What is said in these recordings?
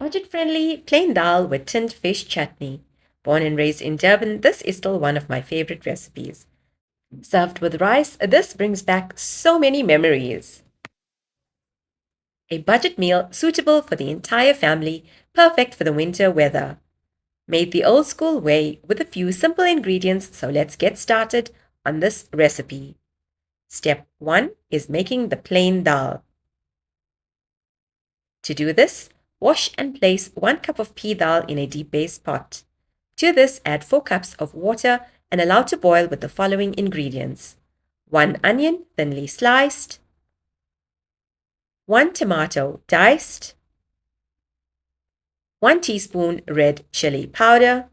Budget-friendly plain dal with tinned fish chutney. Born and raised in Durban, this is still one of my favorite recipes. Served with rice, this brings back so many memories. A budget meal suitable for the entire family, perfect for the winter weather. Made the old school way with a few simple ingredients, so let's get started on this recipe. Step 1 is making the plain dal. To do this, wash and place 1 cup of pea dal in a deep base pot. To this, add 4 cups of water and allow to boil with the following ingredients: 1 onion thinly sliced, 1 tomato diced, 1 teaspoon red chili powder,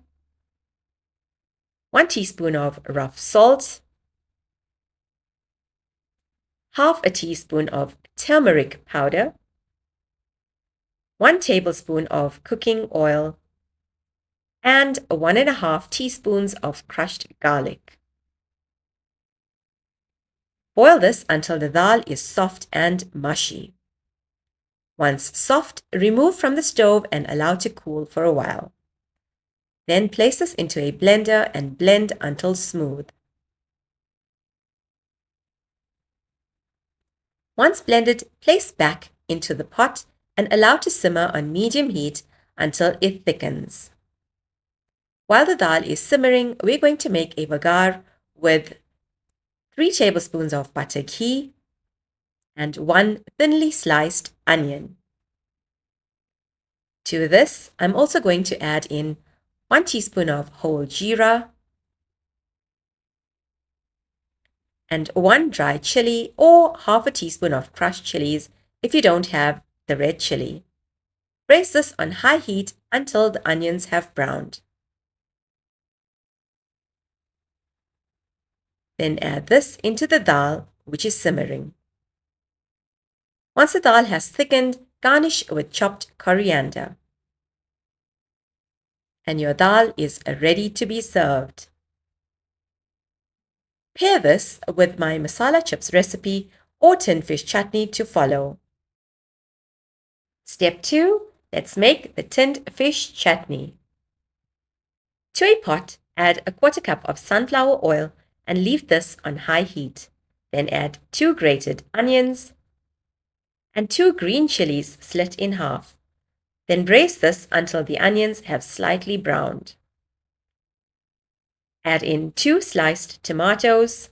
1 teaspoon of rough salt, half a teaspoon of turmeric powder, 1 tablespoon of cooking oil, and 1.5 teaspoons of crushed garlic. Boil this until the dal is soft and mushy. Once soft, remove from the stove and allow to cool for a while. Then place this into a blender and blend until smooth. Once blended, place back into the pot and allow to simmer on medium heat until it thickens. While the dal is simmering, we're going to make a vagar with 3 tablespoons of butter ghee and 1 thinly sliced onion. To this, I'm also going to add in 1 teaspoon of whole jeera and 1 dry chili or half a teaspoon of crushed chilies if you don't have the red chili. Braise this on high heat until the onions have browned. Then add this into the dal, which is simmering. Once the dal has thickened, garnish with chopped coriander. And your dal is ready to be served. Pair this with my masala chips recipe or tin fish chutney to follow. Step 2. Let's make the tinned fish chutney. To a pot, add a 1/4 cup of sunflower oil and leave this on high heat. Then add 2 grated onions and 2 green chilies slit in half. Then braise this until the onions have slightly browned. Add in 2 sliced tomatoes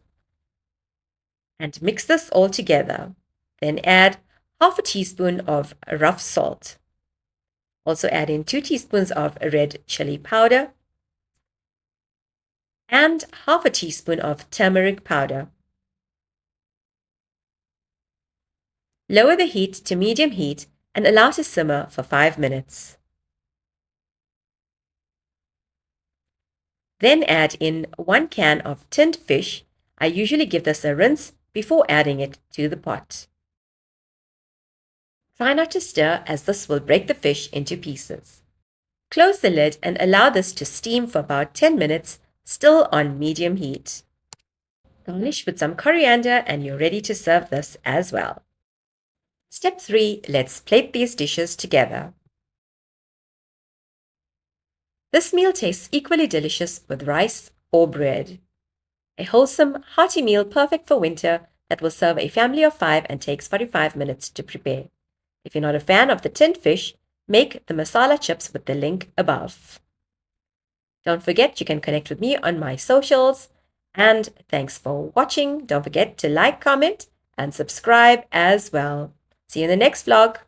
and mix this all together. Then add half a teaspoon of rough salt. Also add in 2 teaspoons of red chili powder and half a teaspoon of turmeric powder. Lower the heat to medium heat and allow to simmer for 5 minutes. Then add in 1 can of tinned fish. I usually give this a rinse before adding it to the pot. Try not to stir as this will break the fish into pieces. Close the lid and allow this to steam for about 10 minutes, still on medium heat. Garnish with some coriander and you're ready to serve this as well. Step 3. Let's plate these dishes together. This meal tastes equally delicious with rice or bread. A wholesome, hearty meal perfect for winter that will serve a family of 5 and takes 45 minutes to prepare. If you're not a fan of the tinned fish, make the masala chips with the link above. Don't forget you can connect with me on my socials. And thanks for watching. Don't forget to like, comment, and subscribe as well. See you in the next vlog.